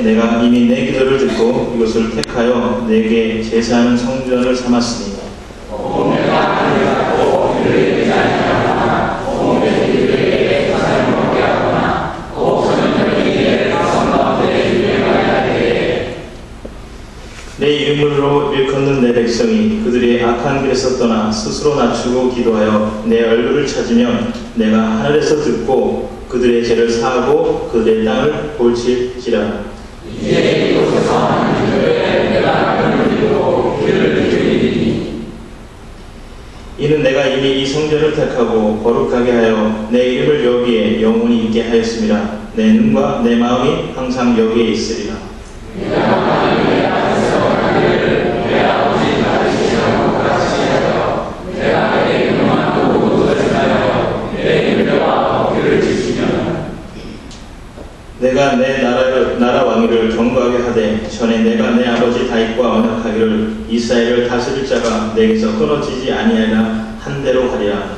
내가 이미 내 기도를 듣고 이것을 택하여 내게 제사하는 성전을 삼았으니 내 이름으로 일컫는 내 백성이 그들의 악한 길에서 떠나 스스로 낮추고 기도하여 내 얼굴을 찾으면 내가 하늘에서 듣고 그들의 죄를 사하고 그들의 땅을 고칠지라. 이제 이곳에서 하나님의 내가 그를 믿고 그를 드리리니 이는 내가 이미 이 성전을 택하고 거룩하게 하여 내 이름을 여기에 영원히 있게 하였음이라. 내 눈과 내 마음이 항상 여기에 있으리라. 내가 내 나라 왕위를 경고하게 하되 전에 내가 내 아버지 다윗과 언약하기를 이스라엘을 다스릴 자가 내게서 끊어지지 아니하리라 한 대로 하리라.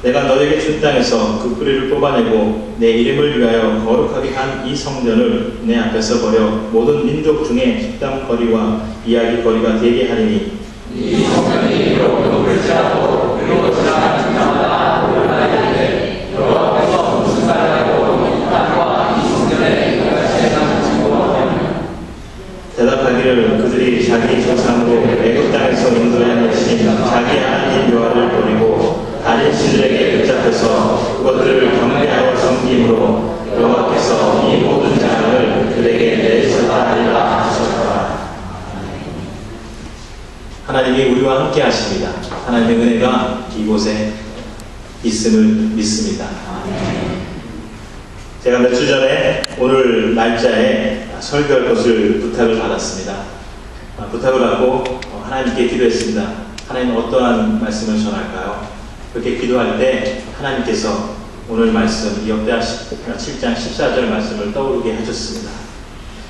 내가 너에게 준 땅에서 그 뿌리를 뽑아내고 내 이름을 위하여 거룩하게 한 이 성전을 내 앞에서 버려 모든 민족 중에 식당거리와 이야기거리가 되게 하리니 이 성전이 이렇게 높을지라도 그곳이라 중마다 올라가는데 여호와께서 무슨 말하고 이 땅과 이 성전에 이같이 행하시고 대답하기를 그들이 자기 조상으로 애굽 땅에서 인도해 내신 자기 하나님 여호와를 버리고 다른 신들에게 붙잡혀서 그것들을 경배하여 섬김으로 여호와께서 이 모든 재앙을 그들에게 내리셨다 하리라 하셨다. 하나님이 우리와 함께 하십니다. 하나님의 은혜가 이곳에 있음을 믿습니다. 제가 몇 주 전에 오늘 날짜에 설교할 것을 부탁을 받았습니다. 부탁을 받고 하나님께 기도했습니다. 하나님 어떠한 말씀을 전할까요? 그렇게 기도할 때 하나님께서 오늘 말씀 역대하 7장 14절 말씀을 떠오르게 하셨습니다.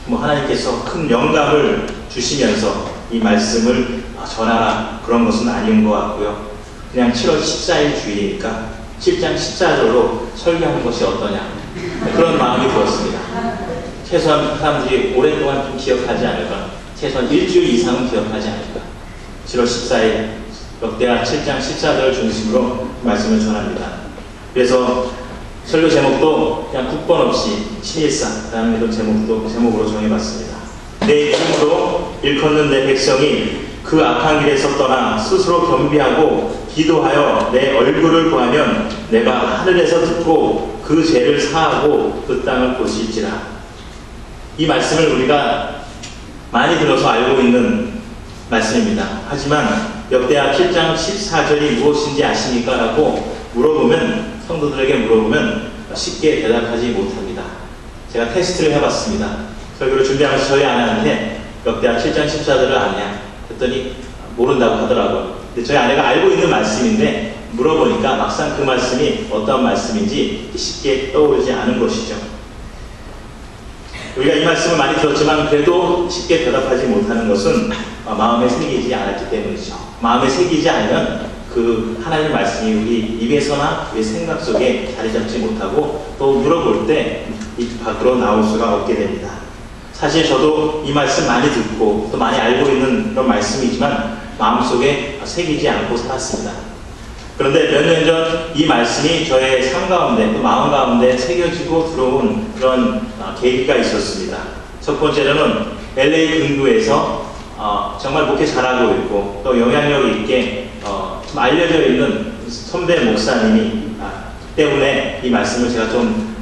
하나님께서 큰 영감을 주시면서 이 말씀을 전하라 그런 것은 아닌 것 같고요. 그냥 7월 14일 주일이니까 7장 14절로 설교하는 것이 어떠냐 그런 마음이 들었습니다. 최소한 사람들이 오랫동안 좀 기억하지 않을까, 최소한 일주일 이상은 기억하지 않을까. 7월 14일 역대하 7장 14절 중심으로 말씀을 전합니다. 그래서 설교 제목도 그냥 국번 없이 신일사라는 이런 제목으로 정해봤습니다. 내 이름으로 일컫는 내 백성이 그 악한 길에서 떠나 스스로 겸비하고 기도하여 내 얼굴을 구하면 내가 하늘에서 듣고 그 죄를 사하고 그 땅을 고칠지라. 이 말씀을 우리가 많이 들어서 알고 있는 말씀입니다. 하지만 역대하 7장 14절이 무엇인지 아십니까? 라고 성도들에게 물어보면 쉽게 대답하지 못합니다. 제가 테스트를 해봤습니다. 설교를 준비하면서 저희 아내한테 역대하 7장 14절을 아냐? 그랬더니 모른다고 하더라고요. 근데 저희 아내가 알고 있는 말씀인데 물어보니까 막상 그 말씀이 어떤 말씀인지 쉽게 떠오르지 않은 것이죠. 우리가 이 말씀을 많이 들었지만 그래도 쉽게 대답하지 못하는 것은 마음에 새기지 않았기 때문이죠. 마음에 새기지 않으면 그 하나님의 말씀이 우리 입에서나 우리 생각 속에 자리 잡지 못하고 또 물어볼 때 입 밖으로 나올 수가 없게 됩니다. 사실 저도 이 말씀 많이 듣고 또 많이 알고 있는 그런 말씀이지만 마음속에 새기지 않고 살았습니다. 그런데 몇 년 전 이 말씀이 저의 삶 가운데 또 마음 가운데 새겨지고 들어온 그런 계기가 있었습니다. 첫 번째로는 LA 근교에서 정말 목회 잘하고 있고 또 영향력 있게 좀 알려져 있는 선배 목사님이 때문에 이 말씀을 제가 좀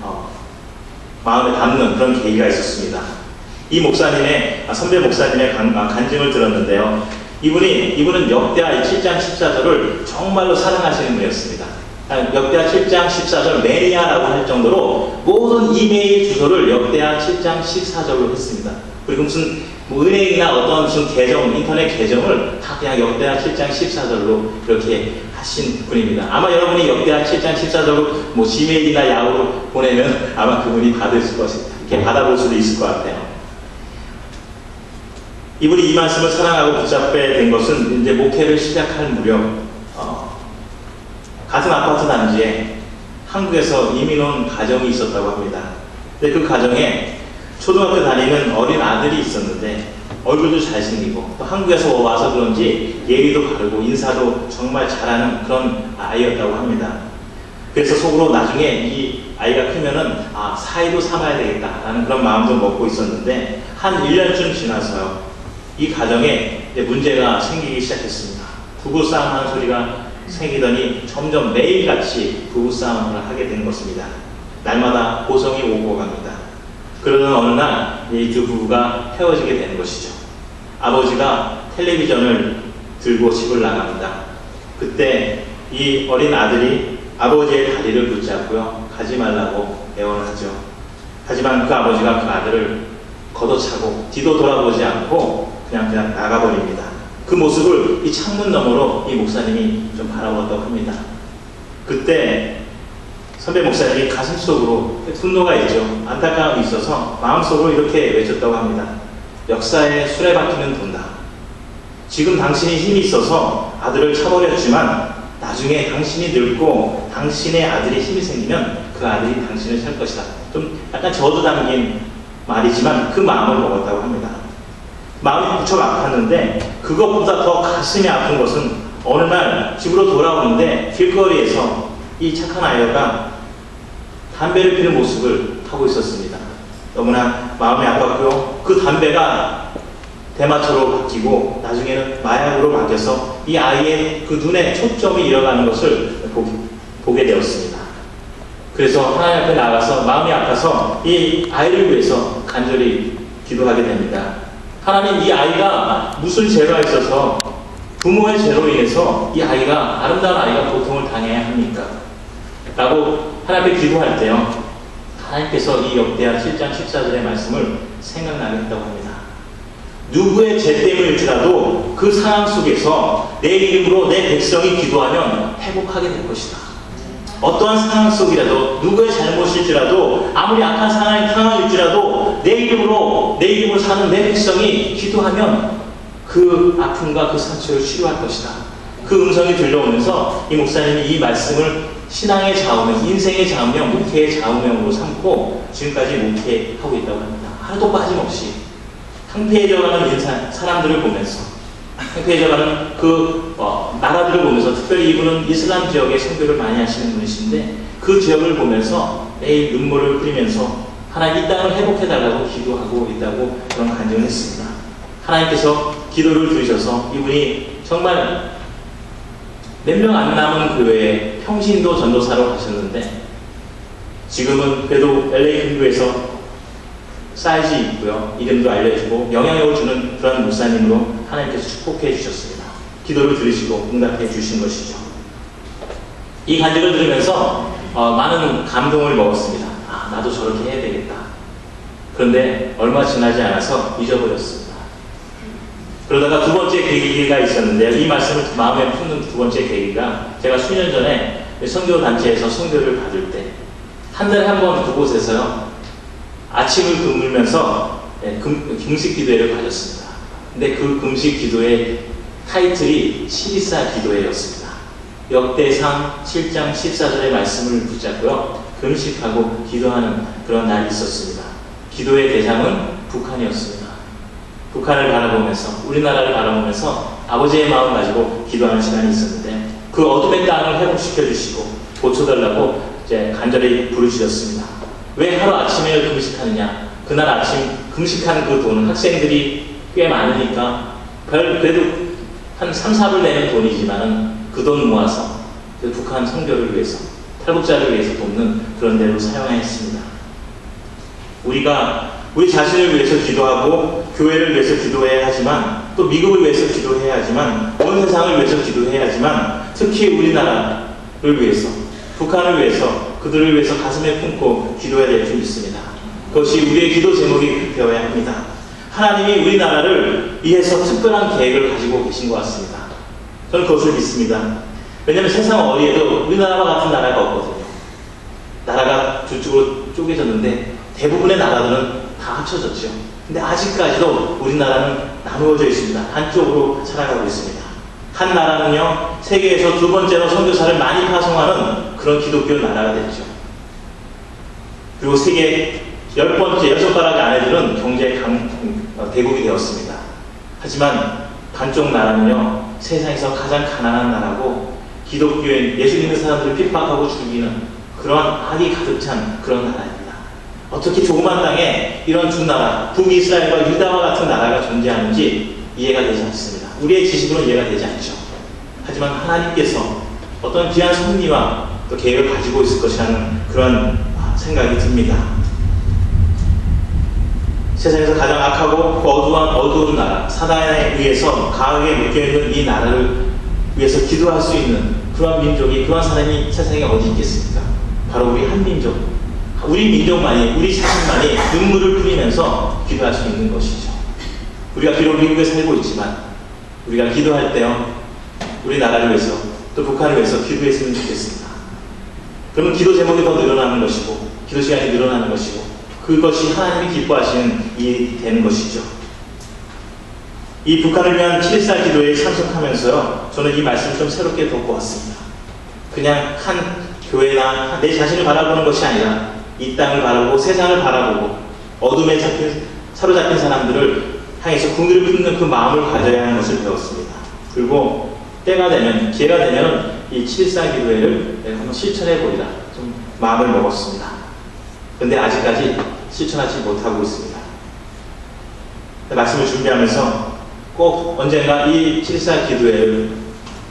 마음에 담는 그런 계기가 있었습니다. 이 목사님의 선배 목사님의 간증을 들었는데요. 이분은 역대하 7장 14절을 정말로 사랑하시는 분이었습니다. 역대하 7장 14절 매니아라고 할 정도로 모든 이메일 주소를 역대하 7장 14절로 했습니다. 그리고 무슨 은행이나 어떤 무슨 인터넷 계정을 다 그냥 역대하 7장 14절로 이렇게 하신 분입니다. 아마 여러분이 역대하 7장 14절로 지메일이나 야후로 보내면 아마 그분이 이렇게 받아볼 수도 있을 것 같아요. 이분이 이 말씀을 사랑하고 붙잡게 된 것은 이제 목회를 시작할 무렵 같은 아파트 단지에 한국에서 이민 온 가정이 있었다고 합니다. 근데 그 가정에 초등학교 다니는 어린 아들이 있었는데 얼굴도 잘생기고 또 한국에서 와서 그런지 예의도 바르고 인사도 정말 잘하는 그런 아이였다고 합니다. 그래서 속으로 나중에 이 아이가 크면은 사이도 삼아야 되겠다라는 그런 마음도 먹고 있었는데 한 1년쯤 지나서요. 이 가정에 이제 문제가 생기기 시작했습니다. 부부싸움 하는 소리가 생기더니 점점 매일같이 부부싸움을 하게 된 것입니다. 날마다 고성이 오고 갑니다. 그러던 어느 날 이 두 부부가 헤어지게 되는 것이죠. 아버지가 텔레비전을 들고 집을 나갑니다. 그때 이 어린 아들이 아버지의 다리를 붙잡고요. 가지 말라고 애원을 하죠. 하지만 그 아버지가 그 아들을 걷어차고 뒤도 돌아보지 않고 그냥 나가버립니다. 그 모습을 이 창문 너머로 이 목사님이 좀 바라보았다고 합니다. 그때 선배 목사님이 가슴속으로 분노가 있죠. 안타까움이 있어서 마음속으로 이렇게 외쳤다고 합니다. 역사의 수레바퀴는 돈다. 지금 당신이 힘이 있어서 아들을 차버렸지만 나중에 당신이 늙고 당신의 아들이 힘이 생기면 그 아들이 당신을 살 것이다. 좀 약간 저도 담긴 말이지만 그 마음을 먹었다고 합니다. 마음이 무척 아팠는데 그것보다 더 가슴이 아픈 것은 어느 날 집으로 돌아오는데 길거리에서 이 착한 아이가 담배를 피는 모습을 하고 있었습니다. 너무나 마음이 아팠고요. 그 담배가 대마초로 바뀌고 나중에는 마약으로 바뀌어서 이 아이의 그 눈에 초점이 잃어가는 것을 보게 되었습니다. 그래서 하나님 앞에 나가서 마음이 아파서 이 아이를 위해서 간절히 기도하게 됩니다. 하나님, 이 아이가 무슨 죄가 있어서 부모의 죄로 인해서 이 아이가, 아름다운 아이가 고통을 당해야 합니까? 라고 하나님께 기도할 때요, 하나님께서 이 역대하 7장 14절의 말씀을 생각나게 했다고 합니다. 누구의 죄 때문일지라도 그 상황 속에서 내 이름으로 내 백성이 기도하면 회복하게 될 것이다. 어떠한 상황 속이라도, 누구의 잘못일지라도, 아무리 악한 상황일지라도 내 이름으로 사는 내 백성이 기도하면 그 아픔과 그 상처를 치료할 것이다. 그 음성이 들려오면서 이 목사님이 이 말씀을 신앙의 좌우명, 인생의 좌우명, 목회의 좌우명으로 삼고 지금까지 목회하고 있다고 합니다. 하나도 빠짐없이 황폐해져가는 사람들을 보면서, 황폐해져가는 그 나라들을 보면서, 특별히 이분은 이슬람 지역에 선교를 많이 하시는 분이신데 그 지역을 보면서 매일 눈물을 흘리면서 하나님 이 땅을 회복해달라고 기도하고 있다고 그런 간증을 했습니다. 하나님께서 기도를 들으셔서 이분이 정말 몇 명 안 남은 교회에 평신도 전도사로 가셨는데 지금은 그래도 LA 근교에서 사이즈 있고요. 이름도 알려주고 영향력을 주는 그런 목사님으로 하나님께서 축복해 주셨습니다. 기도를 들으시고 응답해 주신 것이죠. 이 간증을 들으면서 많은 감동을 먹었습니다. 나도 저렇게 해야 되겠다. 그런데 얼마 지나지 않아서 잊어버렸습니다. 그러다가 두 번째 계기가 있었는데요. 이 말씀을 마음에 품는 두 번째 계기가, 제가 수년 전에 선교단체에서 선교를 받을 때 한 달에 한 번 그곳에서요, 아침을 굶으면서 금식 기도회를 가졌습니다. 근데 그 금식 기도의 타이틀이 12사 기도회였습니다. 역대상 7장 14절의 말씀을 붙잡고요, 금식하고 기도하는 그런 날이 있었습니다. 기도의 대상은 북한이었습니다. 북한을 바라보면서, 우리나라를 바라보면서 아버지의 마음을 가지고 기도하는 시간이 있었는데 그 어둠의 땅을 회복시켜 주시고 고쳐달라고 이제 간절히 부르짖었습니다. 왜 하루 아침에 금식하느냐? 그날 아침 금식한 그 돈은 학생들이 꽤 많으니까 그래도 한 3-4불 내는 돈이지만은 그 돈 모아서 그 북한 선교를 위해서, 탈북자를 위해서 돕는 그런 데로 사용하였습니다. 우리가 우리 자신을 위해서 기도하고 교회를 위해서 기도해야 하지만, 또 미국을 위해서 기도해야 하지만, 온 세상을 위해서 기도해야 하지만, 특히 우리나라를 위해서, 북한을 위해서, 그들을 위해서 가슴에 품고 기도해야 될 줄 믿습니다. 그것이 우리의 기도 제목이 되어야 합니다. 하나님이 우리나라를 위해서 특별한 계획을 가지고 계신 것 같습니다. 저는 그것을 믿습니다. 왜냐하면 세상 어디에도 우리나라와 같은 나라가 없거든요. 나라가 두 쪽으로 쪼개졌는데 대부분의 나라들은 다 합쳐졌죠. 근데 아직까지도 우리나라는 나누어져 있습니다. 한쪽으로 살아가고 있습니다. 한 나라는요, 세계에서 두 번째로 선교사를 많이 파송하는 그런 기독교 나라가 됐죠. 그리고 세계 10번째, 6가락 안에들은 경제 대국이 되었습니다. 하지만 반쪽 나라는요, 세상에서 가장 가난한 나라고 기독교인, 예수 믿는 사람들을 핍박하고 죽이는 그런 악이 가득 찬 그런 나라입니다. 어떻게 조그만 땅에 이런 두 나라, 북이스라엘과 유다와 같은 나라가 존재하는지 이해가 되지 않습니다. 우리의 지식으로는 이해가 되지 않죠. 하지만 하나님께서 어떤 귀한 섭리와 또 계획을 가지고 있을 것이라는 그런 생각이 듭니다. 세상에서 가장 악하고 어두운 나라, 사단에 의해서 강하게 묶여있는 이 나라를 위해서 기도할 수 있는 그런 민족이, 그런 사람이 세상에 어디 있겠습니까? 바로 우리 한민족, 우리 민족만이, 우리 자신만이 눈물을 흘리면서 기도할 수 있는 것이죠. 우리가 비록 미국에 살고 있지만 우리가 기도할 때요, 우리 나라를 위해서 또 북한을 위해서 기도했으면 좋겠습니다. 그러면 기도 제목이 더 늘어나는 것이고 기도 시간이 늘어나는 것이고 그것이 하나님이 기뻐하시는 일이 되는 것이죠. 이 북한을 위한 7.14 기도에 참석하면서요, 저는 이 말씀을 좀 새롭게 돋보았습니다. 그냥 한 교회나 내 자신을 바라보는 것이 아니라 이 땅을 바라보고 세상을 바라보고 어둠에 사로잡힌 사람들을 향해서 궁리를 품는 그 마음을 가져야 하는 것을 배웠습니다. 그리고 때가 되면, 기회가 되면 이 7.14 기도회를 한번 실천해 보리라 좀 마음을 먹었습니다. 근데 아직까지 실천하지 못하고 있습니다. 말씀을 준비하면서 꼭 언젠가 이 7.14 기도회를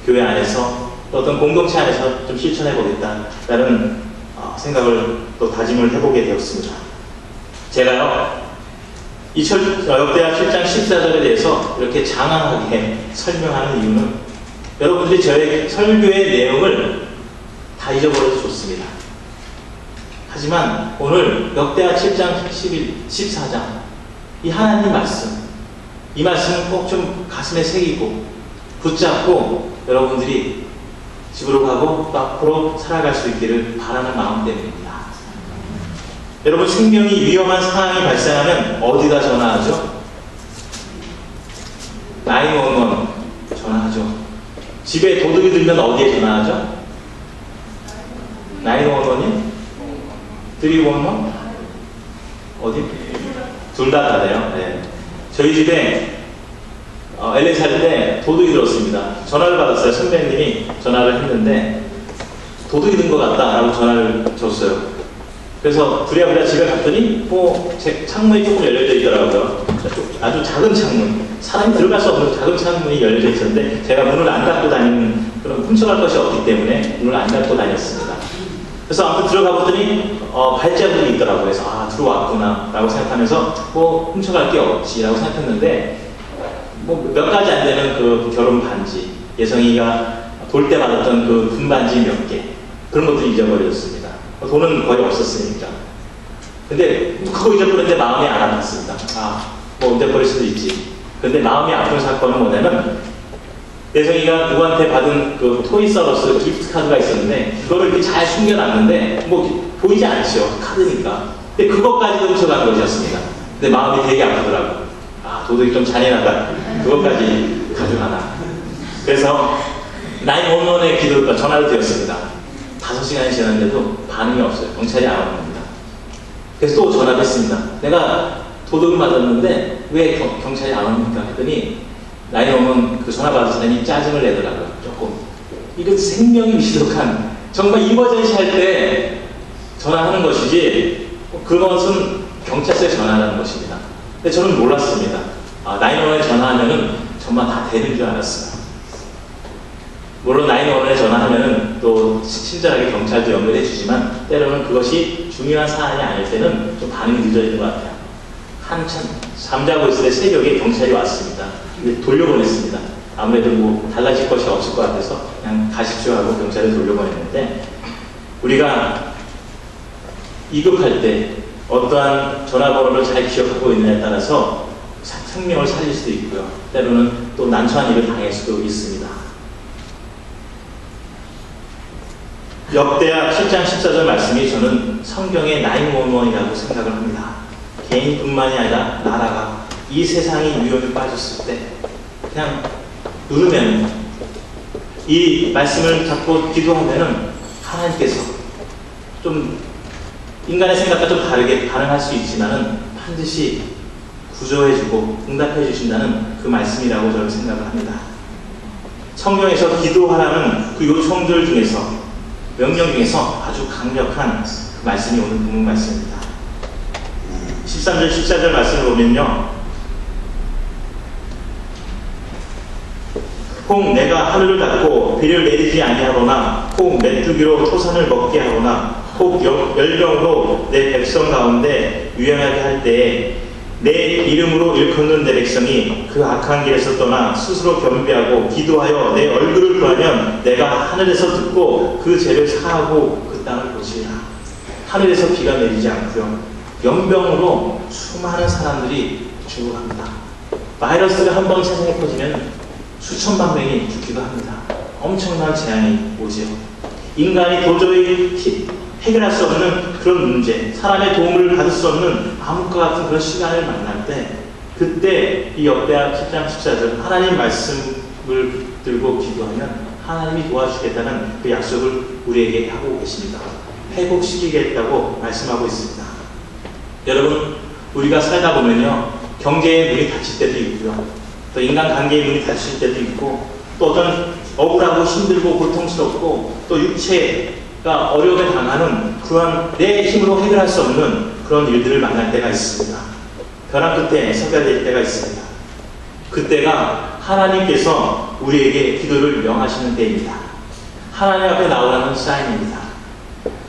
교회 안에서 또 어떤 공동체 안에서 좀 실천해 보겠다라는 생각을 또 다짐을 해보게 되었습니다. 제가요, 이 역대하 7장 14절에 대해서 이렇게 장황하게 설명하는 이유는 여러분들이 저의 설교의 내용을 다 잊어버려도 좋습니다. 하지만 오늘 역대하 7장 14장 이 하나님 말씀, 이 말씀은 꼭 좀 가슴에 새기고 붙잡고 여러분들이 집으로 가고 또 앞으로 살아갈 수 있기를 바라는 마음 때문입니다. 여러분, 생명이 위험한 상황이 발생하면 어디다 전화하죠? 911 전화하죠. 집에 도둑이 들면 어디에 전화하죠? 911이요? 311? 어디? 둘 다 다네요. 네. 저희 집에 LA 살 때 도둑이 들었습니다. 전화를 받았어요. 선배님이 전화를 했는데 도둑이 든 것 같다라고 전화를 줬어요. 그래서 부랴부랴 집에 갔더니 제 창문이 조금 열려져 있더라고요. 아주 작은 창문, 사람이 들어갈 수 없는 작은 창문이 열려져 있었는데 제가 문을 안 닫고 다니는 그런 훔쳐갈 것이 없기 때문에 문을 안 닫고 다녔습니다. 그래서 아무튼 들어가 보더니 발자국이 있더라고요. 그래서 들어왔구나 라고 생각하면서 훔쳐갈 게 없지라고 생각했는데 몇 가지 안 되는 그 결혼 반지, 예성이가 돌 때 받았던 그 금반지 몇 개, 그런 것도 잊어버렸습니다. 돈은 거의 없었으니까. 근데 그거 잊어버렸는데 마음이 안 아팠습니다. 잊어버릴 수도 있지. 근데 마음이 아픈 사건은 뭐냐면 예성이가 누구한테 받은 그 토이서러스 기프트 카드가 있었는데 그거를 이렇게 잘 숨겨놨는데 보이지 않죠, 카드니까. 근데 그것까지도 훔쳐간 것이었습니다. 근데 마음이 되게 아프더라고요. 도둑이 좀 잔인하다. 그것까지 가져가나. 그래서 911에 기도가 전화를 드렸습니다. 5시간이 지났는데도 반응이 없어요. 경찰이 안 옵니다. 그래서 또 전화를 했습니다. 내가 도둑을 맞았는데 왜 경찰이 안 옵니까? 했더니 911 그 전화 받으시더니 짜증을 내더라고요. 조금. 이건 생명이 위독한, 정말 이머전시 할 때 전화하는 것이지 그것은 경찰서에 전화하는 것입니다. 근데 저는 몰랐습니다. 911에 전화하면은 정말 다 되는 줄 알았어요. 물론 911에 전화하면은 또 친절하게 경찰도 연결해 주지만 때로는 그것이 중요한 사안이 아닐 때는 좀 반응이 늦어지는 것 같아요. 한참 잠자고 있을 때 새벽에 경찰이 왔습니다. 근데 돌려보냈습니다. 아무래도 달라질 것이 없을 것 같아서 그냥 가십시오 하고 경찰을 돌려보냈는데, 우리가 이급할 때 어떠한 전화번호를 잘 기억하고 있느냐에 따라서 생명을 살릴 수도 있고요. 때로는 또 난처한 일을 당할 수도 있습니다. 역대하 7장 14절 말씀이 저는 성경의 911이라고 생각을 합니다. 개인뿐만이 아니라 나라가 이 세상이 위험에 빠졌을 때 그냥 누르면 이 말씀을 잡고 기도하면은 하나님께서 좀 인간의 생각과 좀 다르게 반응할 수 있지만은 반드시 구조해주고 응답해 주신다는 그 말씀이라고 저는 생각을 합니다. 성경에서 기도하라는 그 요청들 중에서 명령 중에서 아주 강력한 그 말씀이 오늘 본문 말씀입니다. 13절 14절 말씀을 보면요, 혹 내가 하늘을 닫고 비를 내리지 아니하거나 혹 메뚜기로 토산을 먹게 하거나 혹 열병으로 내 백성 가운데 유행하게 할 때에 내 이름으로 일컫는 내 백성이 그 악한 길에서 떠나 스스로 겸비하고 기도하여 내 얼굴을 구하면 내가 하늘에서 듣고 그 죄를 사하고 그 땅을 고치리라. 하늘에서 비가 내리지 않고요, 연병으로 수많은 사람들이 죽어갑니다. 바이러스가 한 번 세상에 퍼지면 수천만 명이 죽기도 합니다. 엄청난 재앙이 오지요. 인간이 도저히 해결할 수 없는 그런 문제, 사람의 도움을 받을 수 없는 암흑과 같은 그런 시간을 만날 때, 그때 이 역대하 10장 14절 하나님 말씀을 들고 기도하면 하나님이 도와주겠다는 그 약속을 우리에게 하고 계십니다. 회복시키겠다고 말씀하고 있습니다. 여러분, 우리가 살다 보면요, 경제의 문이 닫힐 때도 있고요, 또 인간관계의 문이 닫힐 때도 있고, 또 어떤 억울하고 힘들고 고통스럽고 또 육체가 어려움에 당하는 그런 내 힘으로 해결할 수 없는 그런 일들을 만날 때가 있습니다. 벼랑 끝에 서게 될 때가 있습니다. 그때가 하나님께서 우리에게 기도를 명하시는 때입니다. 하나님 앞에 나오라는 사인입니다.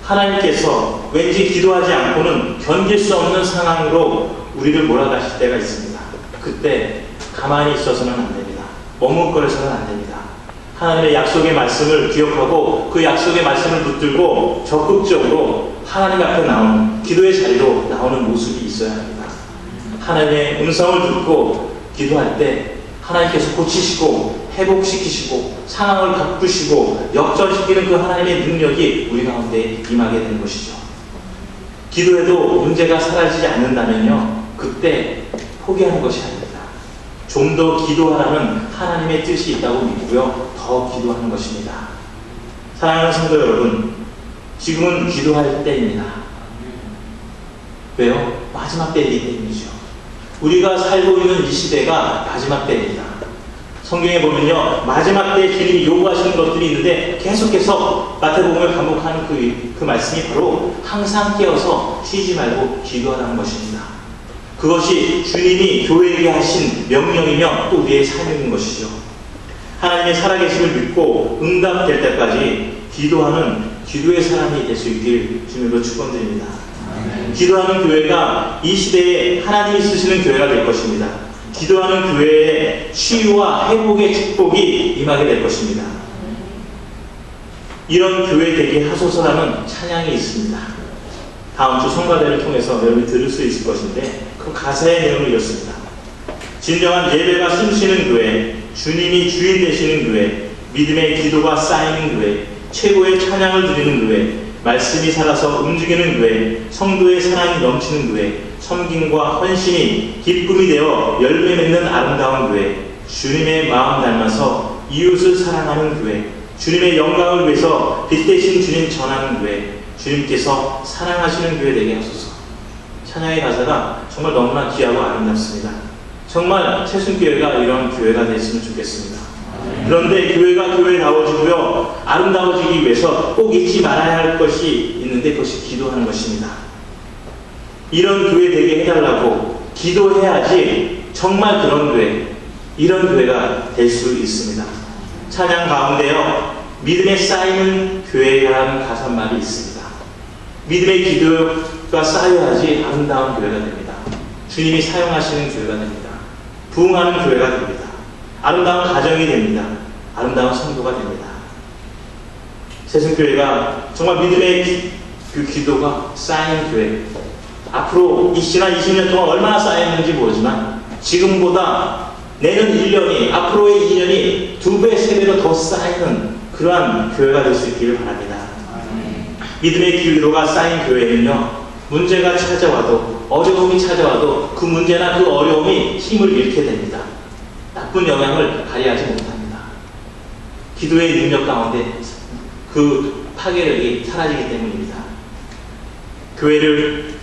하나님께서 왠지 기도하지 않고는 견딜 수 없는 상황으로 우리를 몰아가실 때가 있습니다. 그때 가만히 있어서는 안 됩니다. 머뭇거려서는 안 됩니다. 하나님의 약속의 말씀을 기억하고 그 약속의 말씀을 붙들고 적극적으로 하나님 앞에 나오는 기도의 자리로 나오는 모습이 있어야 합니다. 하나님의 음성을 듣고 기도할 때 하나님께서 고치시고 회복시키시고 상황을 바꾸시고 역전시키는 그 하나님의 능력이 우리 가운데 임하게 되는 것이죠. 기도해도 문제가 사라지지 않는다면요, 그때 포기하는 것이 아닙니다. 좀 더 기도하라는 하나님의 뜻이 있다고 믿고요, 더 기도하는 것입니다. 사랑하는 성도 여러분, 지금은 기도할 때입니다. 왜요? 마지막 때이기 때문이죠. 우리가 살고 있는 이 시대가 마지막 때입니다. 성경에 보면요, 마지막 때 주님이 요구하시는 것들이 있는데 계속해서 마태복음을 반복하는 그 말씀이 바로 항상 깨어서 쉬지 말고 기도하라는 것입니다. 그것이 주님이 교회에게 하신 명령이며 또 우리의 사명인 것이죠. 하나님의 살아계심을 믿고 응답될 때까지 기도하는 기도의 사람이 될 수 있길 주님으로 축원드립니다. 기도하는 교회가 이 시대에 하나님이 쓰시는 교회가 될 것입니다. 기도하는 교회에 치유와 회복의 축복이 임하게 될 것입니다. 이런 교회 되게 하소서라는 찬양이 있습니다. 다음 주 성가대를 통해서 여러분이 들을 수 있을 것인데, 그 가사의 내용은 이렇습니다. 진정한 예배가 숨쉬는 교회, 주님이 주인 되시는 교회, 믿음의 기도가 쌓이는 교회, 최고의 찬양을 드리는 교회, 말씀이 살아서 움직이는 교회, 성도의 사랑이 넘치는 교회, 섬김과 헌신이 기쁨이 되어 열매 맺는 아름다운 교회, 주님의 마음 닮아서 이웃을 사랑하는 교회, 주님의 영광을 위해서 빛 대신 주님 전하는 교회, 주님께서 사랑하시는 교회 되게 하소서. 찬양의 가사가 정말 너무나 귀하고 아름답습니다. 정말 새순교회가 이런 교회가 됐으면 좋겠습니다. 그런데 교회가 교회다워지고요, 아름다워지기 위해서 꼭 잊지 말아야 할 것이 있는데, 그것이 기도하는 것입니다. 이런 교회 되게 해달라고 기도해야지 정말 그런 교회, 이런 교회가 될 수 있습니다. 찬양 가운데요, 믿음에 쌓이는 교회라는 가사말이 있습니다. 믿음의 기도가 쌓여야지 아름다운 교회가 됩니다. 주님이 사용하시는 교회가 됩니다. 부흥하는 교회가 됩니다. 아름다운 가정이 됩니다. 아름다운 성도가 됩니다. 새순교회가 정말 믿음의 그 기도가 쌓인 교회, 앞으로 이 지난 20년 동안 얼마나 쌓였는지 모르지만 지금보다 내년 1년이, 앞으로의 2년이 2배, 3배로 더 쌓이는 그러한 교회가 될 수 있기를 바랍니다. 믿음의 기도가 쌓인 교회는요, 문제가 찾아와도 어려움이 찾아와도 그 문제나 그 어려움이 힘을 잃게 됩니다. 나쁜 영향을 발휘하지 못합니다. 기도의 능력 가운데 그 파괴력이 사라지기 때문입니다. 교회를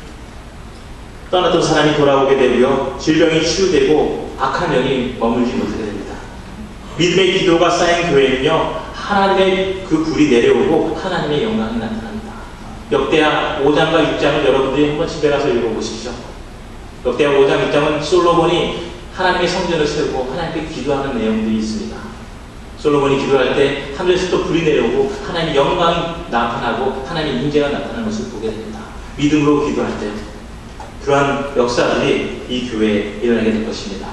떠났던 사람이 돌아오게 되고요, 질병이 치유되고 악한 영이 머물지 못하게 됩니다. 믿음의 기도가 쌓인 교회는요, 하나님의 그 불이 내려오고 하나님의 영광이 나타납니다. 역대하 5장과 6장을 여러분들이 한번 집에 가서 읽어보시죠. 역대하 5장 6장은 솔로몬이 하나님의 성전을 세우고 하나님께 기도하는 내용들이 있습니다. 솔로몬이 기도할 때 하늘에서부터 불이 내려오고 하나님의 영광이 나타나고 하나님의 인재가 나타나는 것을 보게 됩니다. 믿음으로 기도할 때 그러한 역사들이 이 교회에 일어나게 될 것입니다.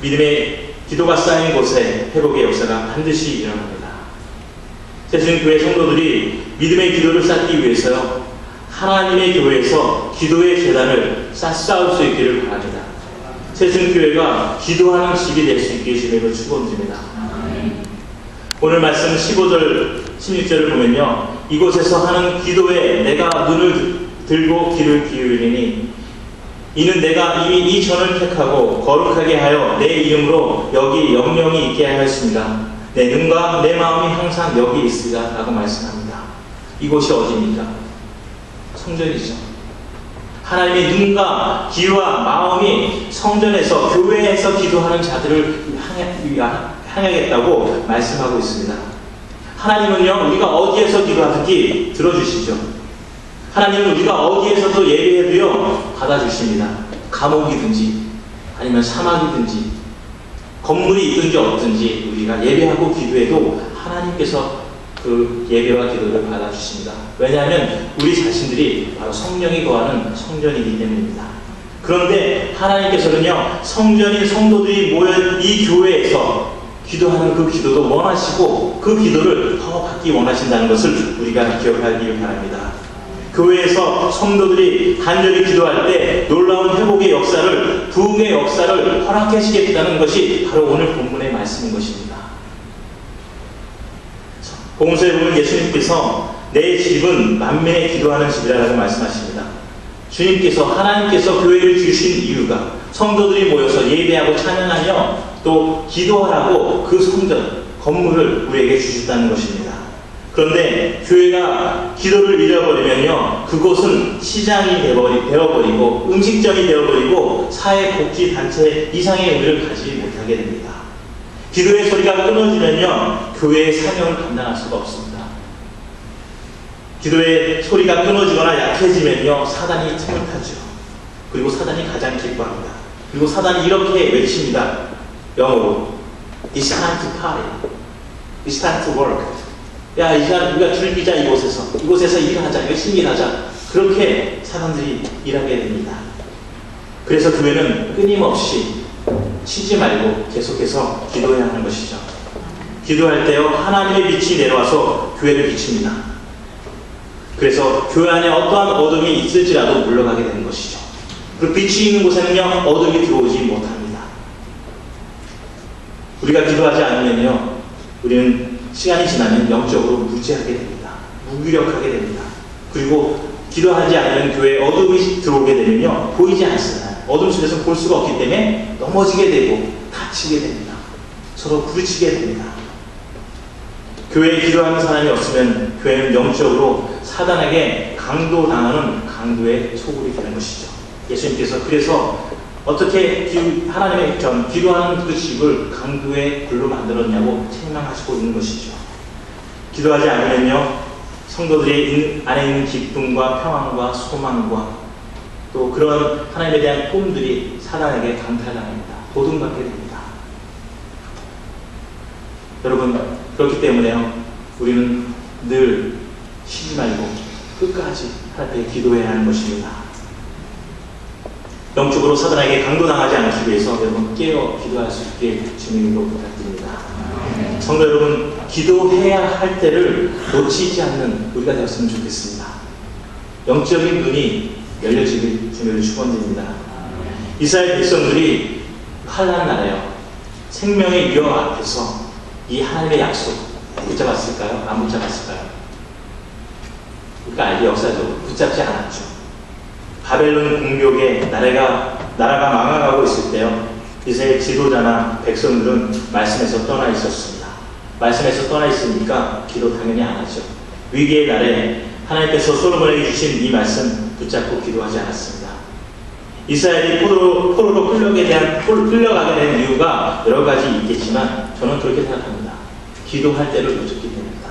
믿음의 기도가 쌓인 곳에 회복의 역사가 반드시 일어납니다. 새순교회 성도들이 믿음의 기도를 쌓기 위해서요, 하나님의 교회에서 기도의 계단을 쌓을 수 있기를 바랍니다. 새순교회가 기도하는 집이 될 수 있기를 주님으로 축원드립니다. 오늘 말씀 15절, 16절을 보면요, 이곳에서 하는 기도에 내가 눈을 들고 귀를 기울이니 이는 내가 이미 이 전을 택하고 거룩하게 하여 내 이름으로 여기 영령이 있게 하였습니다. 내 눈과 내 마음이 항상 여기 있으리라 라고 말씀합니다. 이곳이 어디입니까? 성전이죠. 하나님의 눈과 귀와 마음이 성전에서, 교회에서 기도하는 자들을 향하겠다고 말씀하고 있습니다. 하나님은요, 우리가 어디에서 기도하든지 들어주시죠. 하나님은 우리가 어디에서도 예배해도요, 받아주십니다. 감옥이든지 아니면 사막이든지 건물이 있든지 없든지 우리가 예배하고 기도해도 하나님께서 그 예배와 기도를 받아주십니다. 왜냐하면 우리 자신들이 바로 성령이 거하는 성전이기 때문입니다. 그런데 하나님께서는요, 성전인 성도들이 모여 이 교회에서 기도하는 그 기도도 원하시고 그 기도를 더 받기 원하신다는 것을 우리가 기억하기를 바랍니다. 교회에서 성도들이 간절히 기도할 때 놀라운 회복의 역사를, 부흥의 역사를 허락하시겠다는 것이 바로 오늘 본문의 말씀인 것입니다. 복음서에 보면 예수님께서 내 집은 만민의 기도하는 집이라고 말씀하십니다. 주님께서, 하나님께서 교회를 주신 이유가 성도들이 모여서 예배하고 찬양하며 또 기도하라고 그 성전, 건물을 우리에게 주셨다는 것입니다. 그런데 교회가 기도를 잃어버리면요, 그곳은 시장이 되어버리고 음식점이 되어버리고 사회복지단체 이상의 의미를 가지지 못하게 됩니다. 기도의 소리가 끊어지면요, 교회의 사명을 감당할 수가 없습니다. 기도의 소리가 끊어지거나 약해지면요, 사단이 틈을 타죠. 그리고 사단이 가장 기뻐합니다. 그리고 사단이 이렇게 외칩니다. 영어로 It's time to party. It's time to work. 야, 이 시간 우리가 즐기자. 이곳에서 일하자. 열심히 일하자. 그렇게 사람들이 일하게 됩니다. 그래서 교회는 끊임없이 쉬지 말고 계속해서 기도해야 하는 것이죠. 기도할 때요, 하나님의 빛이 내려와서 교회를 비춥니다. 그래서 교회 안에 어떠한 어둠이 있을지라도 물러가게 되는 것이죠. 그 빛이 있는 곳에는요, 어둠이 들어오지 못합니다. 우리가 기도하지 않으면요, 우리는 시간이 지나면 영적으로 무지하게 됩니다. 무기력하게 됩니다. 그리고 기도하지 않으면 교회에 어둠이 들어오게 되면요, 보이지 않습니다. 어둠 속에서 볼 수가 없기 때문에 넘어지게 되고 다치게 됩니다. 서로 부딪히게 됩니다. 교회에 기도하는 사람이 없으면 교회는 영적으로 사단에게 강도당하는 강도의 소굴이 되는 것이죠. 예수님께서 그래서 어떻게 하나님의 기도하는 그 집을 강도의 굴로 만들었냐고 책망하시고 있는 것이죠. 기도하지 않으면요, 성도들이 안에 있는 기쁨과 평안과 소망과 또 그런 하나님에 대한 꿈들이 사단에게 강탈당합니다. 도둑맞게 됩니다. 여러분, 그렇기 때문에요, 우리는 늘 쉬지 말고 끝까지 하나님께 기도해야 하는 것입니다. 영적으로 사단에게 강도당하지 않기 위해서 여러분 깨어 기도할 수 있게 주님으로 부탁드립니다. 성도 여러분, 기도해야 할 때를 놓치지 않는 우리가 되었으면 좋겠습니다. 영적인 눈이 열려지길 주님으로 축원드립니다. 이스라엘 백성들이 환난 날에요, 생명의 위협 앞에서 이 하나님의 약속 붙잡았을까요? 안 붙잡았을까요? 우리가 알기 역사적으로 붙잡지 않았죠. 바벨론 공격에 나라가 망해가고 있을 때요, 이스라엘 지도자나 백성들은 말씀에서 떠나 있었습니다. 말씀에서 떠나 있으니까 기도 당연히 안 하죠. 위기의 날에 하나님께서 솔로몬에게 주신 이 말씀 붙잡고 기도하지 않았습니다. 이스라엘이 포로로 끌려가게 된 이유가 여러 가지 있겠지만 저는 그렇게 생각합니다. 기도할 때를 놓쳤기 때문이다.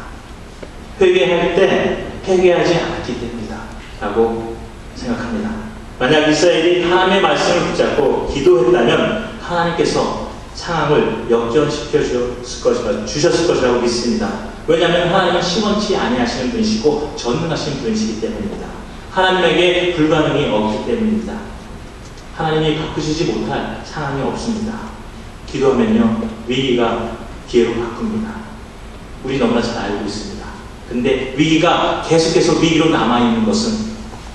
회개할 때 회개하지 않았기 때문이다 라고 생각합니다. 만약 이스라엘이 하나님의 말씀을 붙잡고 기도했다면 하나님께서 상황을 역전시켜 주셨을 것이라고 믿습니다. 왜냐하면 하나님은 시원치 아니하시는 분이시고 전능하신 분이시기 때문입니다. 하나님에게 불가능이 없기 때문입니다. 하나님이 바꾸시지 못할 상황이 없습니다. 기도하면요, 위기가 기회로 바꿉니다. 우리 너무나 잘 알고 있습니다. 근데 위기가 계속해서 위기로 남아있는 것은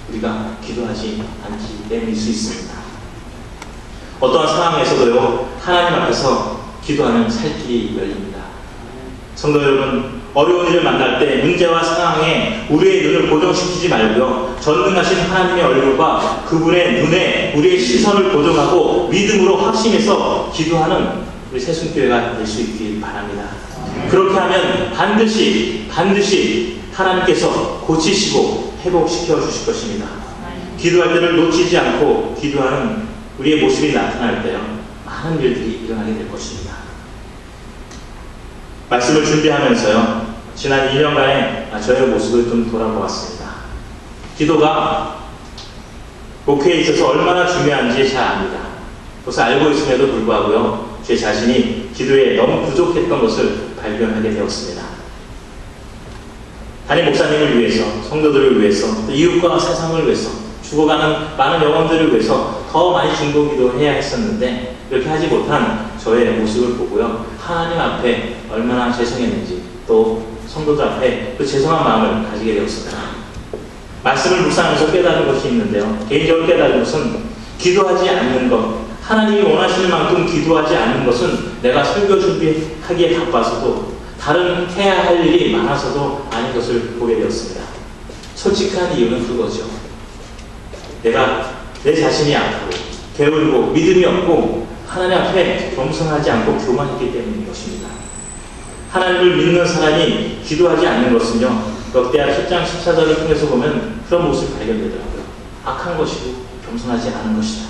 우리가 기도하지 않기 때문일 수 있습니다. 어떠한 상황에서도요, 하나님 앞에서 기도하는 살 길이 열립니다. 성도 여러분, 어려운 일을 만날 때 문제와 상황에 우리의 눈을 고정시키지 말고요, 전능하신 하나님의 얼굴과 그분의 눈에 우리의 시선을 고정하고 믿음으로 확신해서 기도하는 우리 새순교회가 될 수 있길 바랍니다. 그렇게 하면 반드시 하나님께서 고치시고 회복시켜 주실 것입니다. 기도할 때를 놓치지 않고 기도하는 우리의 모습이 나타날 때요, 많은 일들이 일어나게 될 것입니다. 말씀을 준비하면서요, 지난 2년간의 저의 모습을 좀 돌아보았습니다. 기도가 목회에 있어서 얼마나 중요한지 잘 압니다. 그것을 알고 있음에도 불구하고요, 제 자신이 기도에 너무 부족했던 것을 발견하게 되었습니다. 담임 목사님을 위해서, 성도들을 위해서, 또 이웃과 세상을 위해서, 죽어가는 많은 영혼들을 위해서 더 많이 중보기도 해야 했었는데 이렇게 하지 못한 저의 모습을 보고요, 하나님 앞에 얼마나 죄송했는지, 또 성도들 앞에 그 죄송한 마음을 가지게 되었습니다. 말씀을 묵상하면서 깨달은 것이 있는데요, 개인적으로 깨달은 것은 기도하지 않는 것, 하나님이 원하시는 만큼 기도하지 않는 것은 내가 설교 준비하기에 바빠서도, 다른 해야 할 일이 많아서도 아닌 것을 보게 되었습니다. 솔직한 이유는 그거죠. 내가 내 자신이 약하고 게으르고 믿음이 없고 하나님 앞에 겸손하지 않고 교만했기 때문인 것입니다. 하나님을 믿는 사람이 기도하지 않는 것은요, 역대하 10장 14절을 통해서 보면 그런 모습이 발견되더라고요. 악한 것이고 겸손하지 않은 것이다.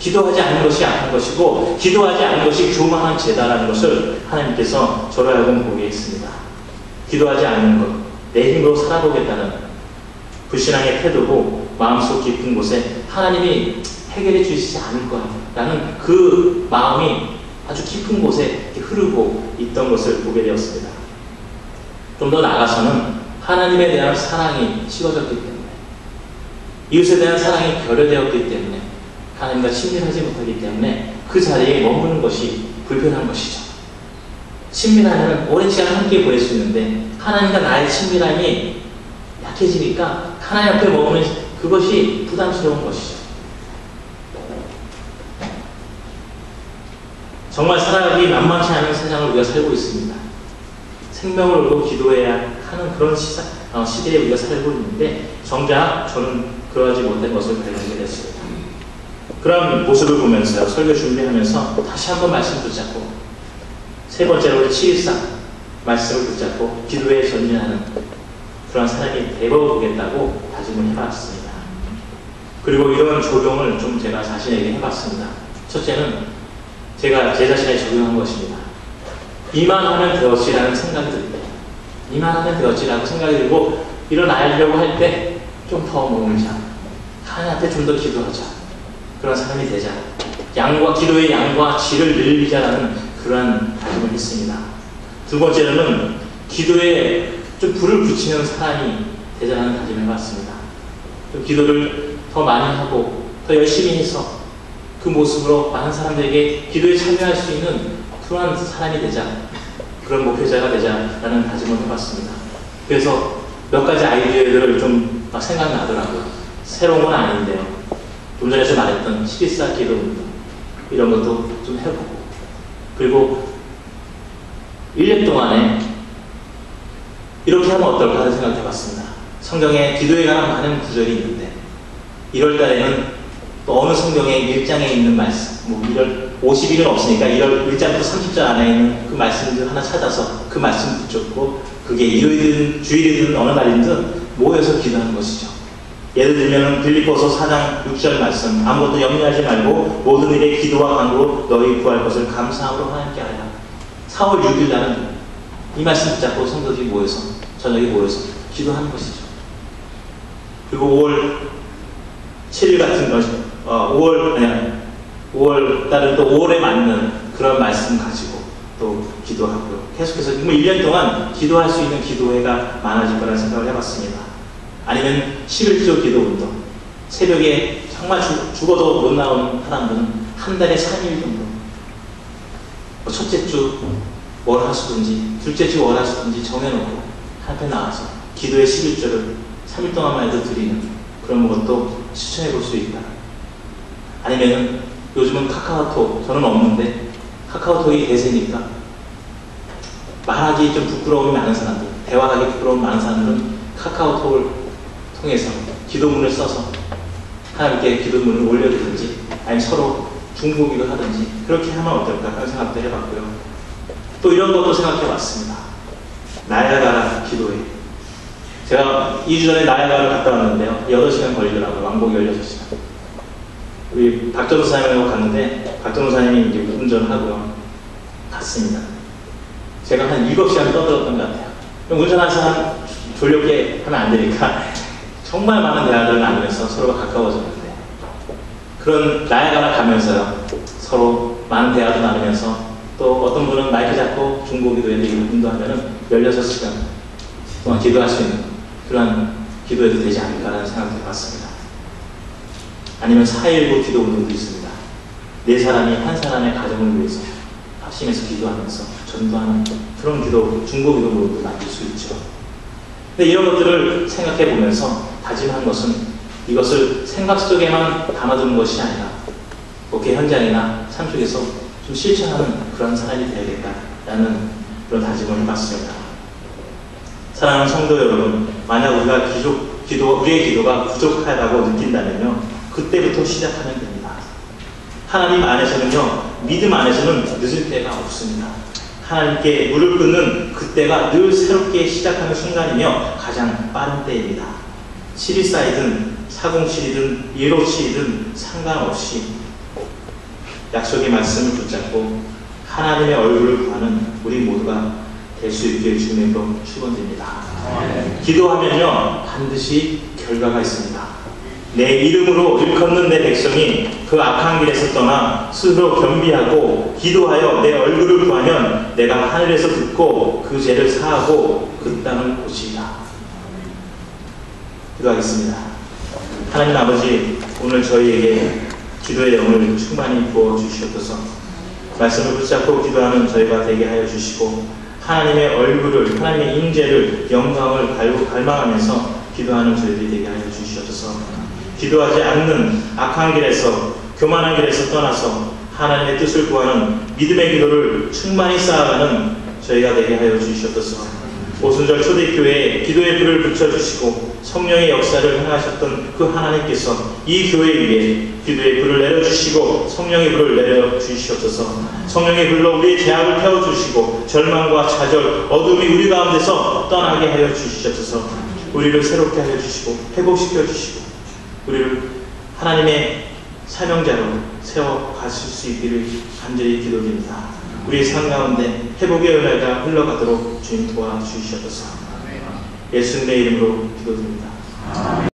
기도하지 않는 것이 악한 것이고 기도하지 않는 것이 교만한 죄다라는 것을 하나님께서 저로 하여금 보게 했습니다. 기도하지 않는 것, 내 힘으로 살아보겠다는 불신앙의 태도고 마음속 깊은 곳에 하나님이 해결해 주시지 않을 거라는 그 마음이 아주 깊은 곳에 흐르고 있던 것을 보게 되었습니다. 좀 더 나아가서는 하나님에 대한 사랑이 식어졌기 때문에, 이웃에 대한 사랑이 결여되었기 때문에, 하나님과 친밀하지 못하기 때문에 그 자리에 머무는 것이 불편한 것이죠. 친밀하면 오랜 시간 함께 보낼 수 있는데 하나님과 나의 친밀함이 약해지니까 하나님 앞에 머무는 그것이 부담스러운 것이죠. 정말 살아가기 만만치 않은 세상을 우리가 살고 있습니다. 생명을 걸고 기도해야 하는 그런 시대에 우리가 살고 있는데 정작 저는 그러하지 못한 것을 발견하게 됐습니다. 그런 모습을 보면서요, 설교 준비하면서 다시 한번 말씀 붙잡고, 세 번째로 7.14 말씀을 붙잡고 기도에 전진하는 그런 사람이 되어보겠다고 다짐을 해봤습니다. 그리고 이런 적용을 좀 제가 자신에게 해봤습니다. 첫째는 제가 제 자신에 적용한 것입니다. 이만하면 되었지라는 생각이 들 때, 이만하면 되었지라고 생각이 들고 일어나려고 할 때 좀 더 머물자, 하나님한테 좀 더 기도하자, 그런 사람이 되자, 기도의 양과 질을 늘리자라는 그러한 다짐을 했습니다. 두 번째로는 기도에 좀 불을 붙이는 사람이 되자라는 다짐을 해봤습니다. 기도를 더 많이 하고 더 열심히 해서 그 모습으로 많은 사람들에게 기도에 참여할 수 있는 그러한 사람이 되자, 그런 목회자가 되자라는 다짐을 해봤습니다. 그래서 몇 가지 아이디어들을 좀 생각나더라고요. 새로운 건 아닌데요, 좀 전에 말했던 12.4 기도 운동, 이런 것도 좀 해보고, 그리고 1년 동안에 이렇게 하면 어떨까 하는 생각을 해봤습니다. 성경에 기도에 관한 많은 구절이 있는데 1월 달에는 또 어느 성경의 1장에 있는 말씀, 50일은 없으니까 1월 1장부터 30절 안에 있는 그 말씀들 하나 찾아서 그 말씀 붙잡고 그게 일요일이든 주일이든 어느 날이든 모여서 기도하는 것이죠. 예를 들면 빌립보서 4장 6절 말씀, 아무것도 염려하지 말고 모든 일에 기도와 간구로 너희 구할 것을 감사함으로 하나님께 하라. 4월 6일 날은 이 말씀 붙잡고 성도들이 모여서 저녁에 모여서 기도하는 것이죠. 그리고 5월 7일 같은 것, 5월 달은 또 5월에 맞는 그런 말씀 가지고 또 기도하고요. 계속해서 1년 동안 기도할 수 있는 기도회가 많아질 거라는 생각을 해봤습니다. 아니면 11조 기도 운동. 새벽에 정말 죽어도 못 나오는 사람들은 한 달에 3일 정도. 첫째 주 월화수든지 둘째 주 월화수든지 정해놓고 한편 나와서 기도의 11조를 3일 동안만 해도 드리는 그런 것도 추천해 볼 수 있다. 아니면은 요즘은 카카오톡, 저는 없는데 카카오톡이 대세니까 말하기 좀 부끄러움이 많은 사람들, 대화하기 부끄러움이 많은 사람들은 카카오톡을 통해서 기도문을 써서 하나님께 기도문을 올려주든지 아니면 서로 중보기도 하든지 그렇게 하면 어떨까 하는 생각도 해봤고요. 또 이런 것도 생각해봤습니다. 나야가라 기도회. 제가 2주 전에 나야가라를 갔다 왔는데요. 8시간 걸리더라고요. 왕복이 16시간. 우리 박전우 사님하고 갔는데 박전우 사님이 이제 운전하고요. 갔습니다. 제가 한 7시간 떠들었던 것 같아요. 운전하는 사람 졸렵게 하면 안 되니까 정말 많은 대화들을 나누면서 서로가 가까워졌는데 그런 나야가라 가면서요. 서로 많은 대화도 나누면서 또 어떤 분은 마이크 잡고 중보기도에 인도하면은 16시간 동안 기도할 수 있는 그런 기도해도 되지 않을까라는 생각을 해봤습니다. 아니면 4.19 기도 운동도 있습니다. 4사람이 한 사람의 가정을 위해서 합심해서 기도하면서 전도하는 그런 기도, 중보기도 운동도 만들 수 있죠. 근데 이런 것들을 생각해 보면서 다짐한 것은 이것을 생각 속에만 담아두는 것이 아니라 목회 현장이나 삶 속에서 좀 실천하는 그런 사람이 되어야겠다라는 그런 다짐을 해봤습니다. 사랑하는 성도 여러분, 만약 우리가 우리의 기도가 부족하다고 느낀다면요, 그때부터 시작하면 됩니다. 하나님 안에서는요, 믿음 안에서는 늦을 때가 없습니다. 하나님께 무릎 꿇는 그때가 늘 새롭게 시작하는 순간이며 가장 빠른 때입니다. 714이든 407이든 157이든 상관없이 약속의 말씀을 붙잡고 하나님의 얼굴을 구하는 우리 모두가 될 수 있게 주님으로 축원드립니다. 기도하면요 반드시 결과가 있습니다. 내 이름으로 일컫는 내 백성이 그 악한 길에서 떠나 스스로 겸비하고 기도하여 내 얼굴을 구하면 내가 하늘에서 듣고 그 죄를 사하고 그 땅을 고치리라. 기도하겠습니다. 하나님 아버지, 오늘 저희에게 기도의 영을 충만히 부어주시옵소서. 말씀을 붙잡고 기도하는 저희가 되게 하여 주시고 하나님의 얼굴을, 하나님의 임재를, 영광을 갈망하면서 기도하는 저희들이 되게 하여 주시옵소서. 기도하지 않는 악한 길에서, 교만한 길에서 떠나서 하나님의 뜻을 구하는 믿음의 기도를 충만히 쌓아가는 저희가 되게 하여 주시옵소서. 오순절 초대교회에 기도의 불을 붙여주시고 성령의 역사를 행하셨던 그 하나님께서 이 교회 위에 기도의 불을 내려주시고 성령의 불을 내려주시옵소서. 성령의 불로 우리의 죄악을 태워주시고 절망과 좌절, 어둠이 우리 가운데서 떠나게 하여 주시옵소서. 우리를 새롭게 하여 주시고 회복시켜 주시고 우리를 하나님의 사명자로 세워 가실 수 있기를 간절히 기도드립니다. 우리의 삶 가운데 회복의 은혜가 흘러가도록 주님 도와주시옵소서. 예수님의 이름으로 기도드립니다.